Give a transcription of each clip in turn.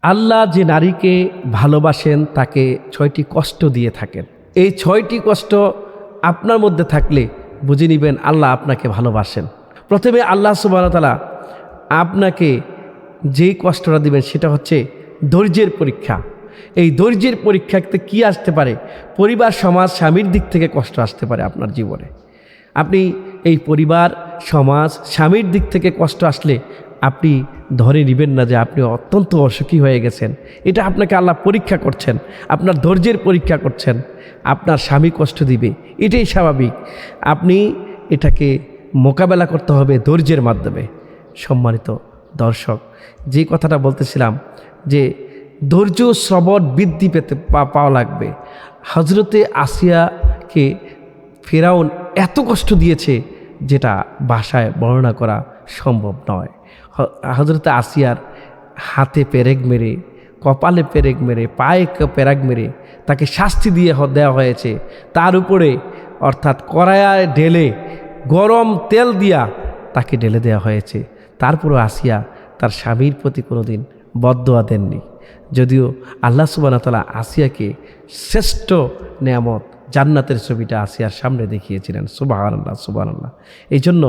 আল্লাহ যে নারীকে ভালোবাসেন তাকে ৬টি কষ্ট দিয়ে থাকেন। এই ৬টি কষ্ট আপনার মধ্যে থাকলে বুঝে নেবেন আল্লাহ আপনাকে ভালোবাসেন। প্রথমে আল্লাহ সুবহানাহু ওয়া তাআলা আপনাকে যেই কষ্টটা দিবেন সেটা হচ্ছে ধৈর্যের পরীক্ষা। এই ধৈর্যের পরীক্ষাতে কি আসতে পারে? পরিবার, সমাজ, স্বামীর দিক থেকে কষ্ট আসতে পারে আপনার জীবনে। আপনি এই পরিবার, সমাজ, স্বামীর দিক থেকে কষ্ট আসলে আপনি ধরে নেবেন না যে আপনি অত্যন্ত অসুখী হয়ে গেছেন। এটা আপনাকে আল্লাহ পরীক্ষা করছেন, আপনার ধৈর্যের পরীক্ষা করছেন। আপনার স্বামী কষ্ট দিবে, এটাই স্বাভাবিক। আপনি এটাকে মোকাবেলা করতে হবে ধৈর্যের মাধ্যমে। সম্মানিত দর্শক, যে কথাটা বলতেছিলাম যে ধৈর্য সবর বৃদ্ধি পেতে পাওয়া লাগবে। হজরতে আসিয়াকে ফেরাউন এত কষ্ট দিয়েছে যেটা ভাষায় বর্ণনা করা সম্ভব নয়। হজরতে আসিয়ার হাতে পেরেক মেরে, কপালে পেরেক মেরে, পায়ে পেরেক মেরে তাকে শাস্তি দিয়ে দেওয়া হয়েছে। তার উপরে অর্থাৎ কড়াইয়ে ঢেলে গরম তেল দিয়া তাকে ঢেলে দেওয়া হয়েছে। তারপরও আসিয়া তার স্বামীর প্রতি কোনোদিন বদদোয়া দেননি। যদিও আল্লাহ সুবহানাহু ওয়া তাআলা আসিয়াকে শ্রেষ্ঠ নেয়ামত জান্নাতের ছবিটা আসিয়ার সামনে দেখিয়েছিলেন। সুবহানাল্লাহ, সুবহানাল্লাহ। এই জন্য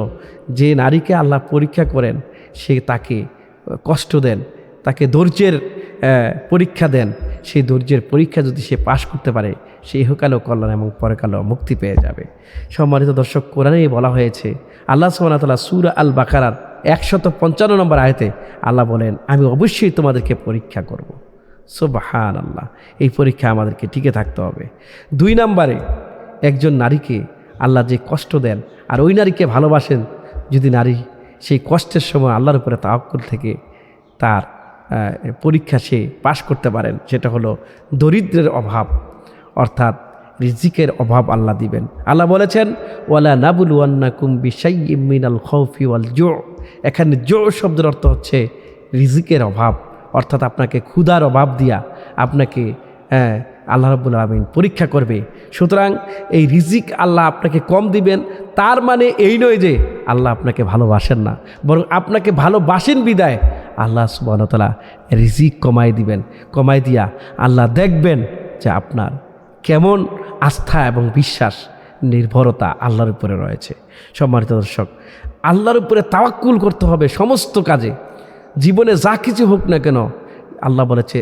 যে নারীকে আল্লাহ পরীক্ষা করেন, সে তাকে কষ্ট দেন, তাকে ধৈর্যের পরীক্ষা দেন। সেই ধৈর্যের পরীক্ষা যদি সে পাশ করতে পারে, সে ইহকালেও কল্যাণ এবং পরকালেও মুক্তি পেয়ে যাবে। সম্মানিত দর্শক, কোরআনেই বলা হয়েছে, আল্লাহ সুবহানাহু ওয়া তাআলা সূরা আল বাকারার 155 নম্বর আয়াতে আল্লাহ বলেন, আমি অবশ্যই তোমাদেরকে পরীক্ষা করব। সুবহানাল্লাহ। এই পরীক্ষা আমাদেরকে টিকে থাকতে হবে। 2 নম্বরে, একজন নারীকে আল্লাহ যে কষ্ট দেন আর ওই নারীকে ভালোবাসেন, যদি নারী সেই কষ্টের সময় আল্লাহর উপরে তাওয়াক্কুল থেকে তার পরীক্ষা সে পাশ করতে পারেন, সেটা হলো দরিদ্রের অভাব, অর্থাৎ রিজিকের অভাব আল্লাহ দিবেন। আল্লাহ বলেছেন, ওয়ালা নাবলুওয়ান্নাকুম বিশাইয়্যিম মিনাল খাউফি ওয়াল জু'। এখানে জু' শব্দের অর্থ হচ্ছে রিজিকের অভাব, অর্থাৎ আপনাকে ক্ষুধার অভাব দিয়া আপনাকে আল্লাহ রাব্বুল আলামিন পরীক্ষা করবে। সুতরাং এই রিজিক আল্লাহ আপনাকে কম দিবেন, তার মানে এই নয় যে আল্লাহ আপনাকে ভালোবাসেন না, বরং আপনাকে ভালোবাসেন বিদায় আল্লাহ সুবহানাহু ওয়া তাআলা রিজিক কমাই দিবেন। কমাই দিয়া আল্লাহ দেখবেন যে আপনার কেমন আস্থা এবং বিশ্বাস, নির্ভরতা আল্লাহর উপরে রয়েছে। সম্মানিত দর্শক, আল্লাহর উপরে তাওয়াক্কুল করতে হবে সমস্ত কাজে। জীবনে যা কিছু হোক না কেন, আল্লাহ বলেছে,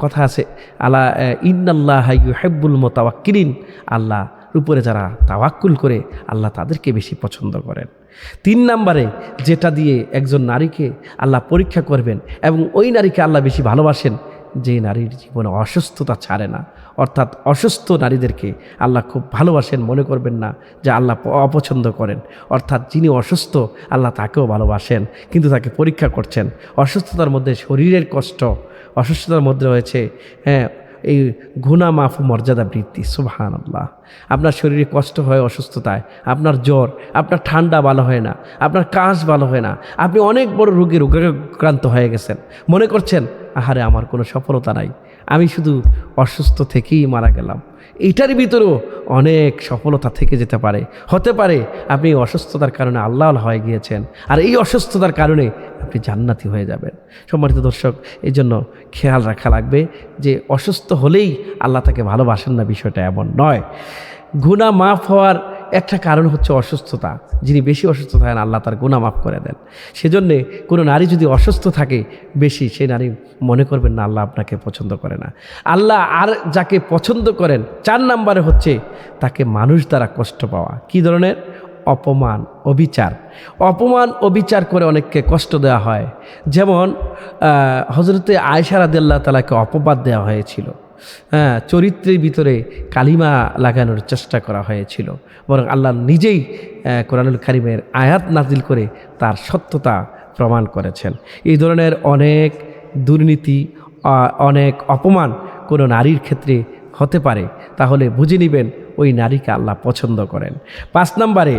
কথা আছে, আল্লাহ ইন্নাল্লাহা ইউহিব্বুল মুতাওয়াক্কিলিন। আল্লাহর উপরে যারা তাওয়াক্কুল করে আল্লাহ তাদেরকে বেশি পছন্দ করেন। 3 নম্বরে, যেটা দিয়ে একজন নারীকে আল্লাহ পরীক্ষা করবেন এবং ওই নারীকে আল্লাহ বেশি ভালোবাসেন, যে নারীর জীবনে অসুস্থতা ছাড়ে না। অর্থাৎ অসুস্থ নারীদেরকে আল্লাহ খুব ভালোবাসেন। মনে করবেন না যে আল্লাহ অপছন্দ করেন। অর্থাৎ যিনি অসুস্থ আল্লাহ তাকেও ভালোবাসেন, কিন্তু তাকে পরীক্ষা করছেন। অসুস্থতার মধ্যে শরীরের কষ্ট, অসুস্থতার মধ্যে রয়েছে এই গুনাহ মাফ, মর্যাদা বৃদ্ধি। সুবহানাল্লাহ। আপনার শরীরে কষ্ট হয় অসুস্থতায়, আপনার জ্বর, আপনার ঠান্ডা ভালো হয় না, আপনার কাশ ভালো হয় না, আপনি অনেক বড় রোগাক্রান্ত হয়ে গেছেন। মনে করছেন, আহারে আমার কোনো সফলতা নাই, আমি শুধু অসুস্থ থেকেই মারা গেলাম। এইটার ভিতরেও অনেক সফলতা থেকে যেতে পারে। হতে পারে আপনি অসুস্থতার কারণে আল্লাহ হয়ে গিয়েছেন, আর এই অসুস্থতার কারণে আপনি জান্নাতি হয়ে যাবেন। সম্মানিত দর্শক, এই জন্য খেয়াল রাখা লাগবে যে অসুস্থ হলেই আল্লাহ তাকে ভালোবাসেন না, বিষয়টা এমন নয়। গুনাহ মাফ হওয়ার একটা কারণ হচ্ছে অসুস্থতা। যিনি বেশি অসুস্থ থাকেন আল্লাহ তার গুনাহ মাফ করে দেন। সেজন্যে কোনো নারী যদি অসুস্থ থাকে বেশি, সেই নারী মনে করবেন না আল্লাহ আপনাকে পছন্দ করে না। আল্লাহ আর যাকে পছন্দ করেন, 4 নম্বরে হচ্ছে তাকে মানুষ দ্বারা কষ্ট পাওয়া। কী ধরনের? অপমান, অবিচার। অপমান অবিচার করে অনেককে কষ্ট দেওয়া হয়। যেমন হযরতে আয়েশা রাদিয়াল্লাহু তাআলাকে অপবাদ দেওয়া হয়েছিল, চরিত্রের ভিতরে কালিমা লাগানোর চেষ্টা করা হয়েছিল, বরং আল্লাহ নিজেই কোরআনুল কারীমের আয়াত নাজিল করে তার সত্যতা প্রমাণ করেছেন। এই ধরনের অনেক দুর্নীতি, অনেক অপমান কোনো নারীর ক্ষেত্রে হতে পারে, তাহলে বুঝে নেবেন ওই নারীকে আল্লাহ পছন্দ করেন। 5 নম্বরে,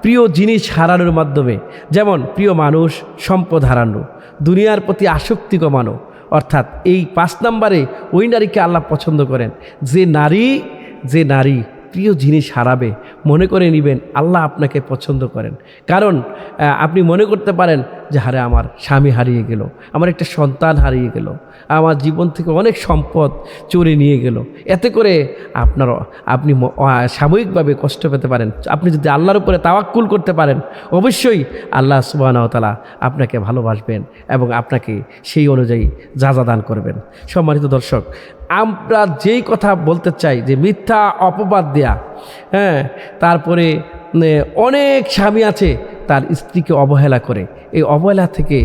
প্রিয় জিনিস হারানোর মাধ্যমে, যেমন প্রিয় মানুষ, সম্পদ হারানো, দুনিয়ার প্রতি আসক্তি কমানো। অর্থাৎ এই 5 নম্বরে ওই নারীকে আল্লাহ পছন্দ করেন যে নারী প্রিয় জিনিস হারাবে, মনে করে নেবেন আল্লাহ আপনাকে পছন্দ করেন। কারণ আপনি মনে করতে পারেন যে হারে আমার স্বামী হারিয়ে গেল, আমার একটা সন্তান হারিয়ে গেল, আমার জীবন থেকে অনেক সম্পদ চুরি নিয়ে গেল, এতে করে আপনি সাময়িকভাবে কষ্ট পেতে পারেন। আপনি যদি আল্লাহর উপরে তাওয়াক্কুল করতে পারেন, অবশ্যই আল্লাহ সুবহানাহু ওয়া তাআলা আপনাকে ভালোবাসবেন এবং আপনাকে সেই অনুযায়ী যাজা দান করবেন। সম্মানিত দর্শক, আমরা যেই কথা বলতে চাই যে মিথ্যা অপবাদ দেয়া, তারপরে অনেক স্বামী আছে তার স্ত্রীকে অবহেলা করে, এই অবহেলা থেকে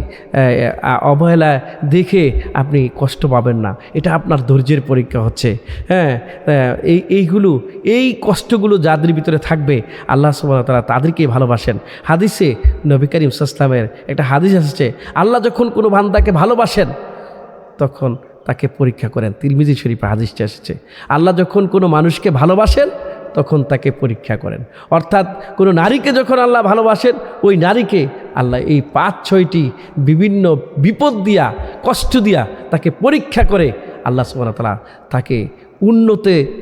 অবহেলা দেখে আপনি কষ্ট পাবেন না, এটা আপনার ধৈর্যের পরীক্ষা হচ্ছে। এই কষ্টগুলো যাদের ভিতরে থাকবে আল্লাহ সুবহানাহু ওয়া তাআলা তাদেরকেই ভালোবাসেন। হাদিসে নবী করিম সাল্লাল্লাহু আলাইহি ওয়াসাল্লামের একটা হাদিস আসছে, আল্লাহ যখন কোনো বান্দাকে ভালোবাসেন তখন তাকে পরীক্ষা করেন। তিরমিজি শরীফে হাদিসটা এসেছে, আল্লাহ যখন কোনো মানুষকে ভালোবাসেন তখন তাকে পরীক্ষা করেন। অর্থাৎ কোনো নারীকে যখন আল্লাহ ভালোবাসেন, ওই নারীকে আল্লাহ এই 5-6টি বিভিন্ন বিপদ দিয়া, কষ্ট দিয়া তাকে পরীক্ষা করে আল্লাহ সুবহানাহু ওয়া তাআলা তাকে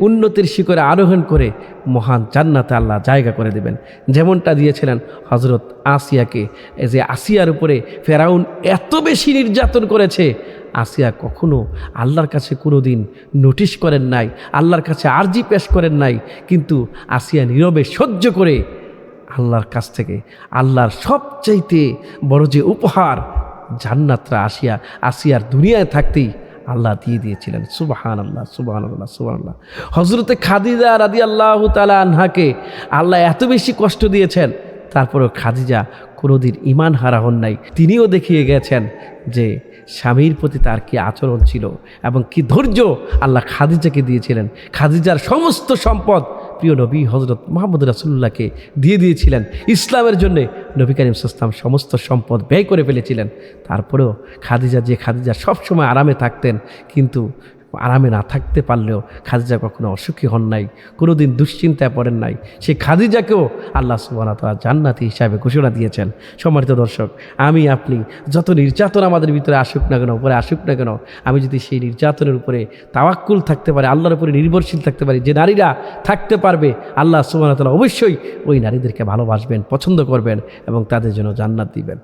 উন্নতির শিখরে আরোহণ করে মহান জান্নাতে আল্লাহ জায়গা করে দেবেন। যেমনটা দিয়েছিলেন হযরত আসিয়াকে, যে আসিয়ার উপরে ফেরাউন এত বেশি নির্যাতন করেছে, আসিয়া কখনো আল্লাহর কাছে কোনো দিন নোটিশ করেন নাই, আল্লাহর কাছে আরজি পেশ করেন নাই, কিন্তু আসিয়া নীরবে সহ্য করে আল্লাহর কাছ থেকে আল্লাহর সবচাইতে বড় যে উপহার জান্নাতরা আসিয়ার দুনিয়ায় থাকতেই আল্লাহ দিয়ে দিয়েছিলেন। সুবহানাল্লাহ, সুবহানাল্লাহ, সুবহানাল্লাহ। হযরতে খাদিজা রাদিয়াল্লাহু তাআলা আনহাকে আল্লাহ এত বেশি কষ্ট দিয়েছেন, তারপরেও খাদিজা কোনোদিন ঈমান হারা হন নাই। তিনিও দেখিয়ে গেছেন যে স্বামীর প্রতি তার কি আচরণ ছিল এবং কি ধৈর্য আল্লাহ খাদিজাকে দিয়েছিলেন। খাদিজার সমস্ত সম্পদ প্রিয় নবী হযরত মুহাম্মদ রাসূলুল্লাহকে দিয়ে দিয়েছিলেন। ইসলামের জন্য নবী করিম সাল্লাল্লাহু আলাইহি ওয়াসাল্লাম সমস্ত সম্পদ ব্যয় করে ফেলেছিলেন। তারপরেও খাদিজা সবসময় আরামে থাকতেন, কিন্তু আরামে না থাকতে পারলেও খাদিজা কখনো অসুখী হন নাই, কোনো দিন দুশ্চিন্তায় পড়েন নাই। সেই খাদিজাকেও আল্লাহ সুবহানাহু ওয়া তাআলা জান্নাতি হিসাবে ঘোষণা দিয়েছেন। সম্মানিত দর্শক, আমি আপনি যত নির্যাতন আমাদের ভিতরে আসুক না কেন, উপরে আসুক না কেন, আমি যদি সেই নির্যাতনের উপরে তাওয়াক্কুল থাকতে পারি, আল্লাহর উপরে নির্ভরশীল থাকতে পারি, যে নারীরা থাকতে পারবে, আল্লাহ সুবহানাহু ওয়া তাআলা অবশ্যই ওই নারীদেরকে ভালোবাসবেন, পছন্দ করবেন এবং তাদের জন্য জান্নাত দিবেন।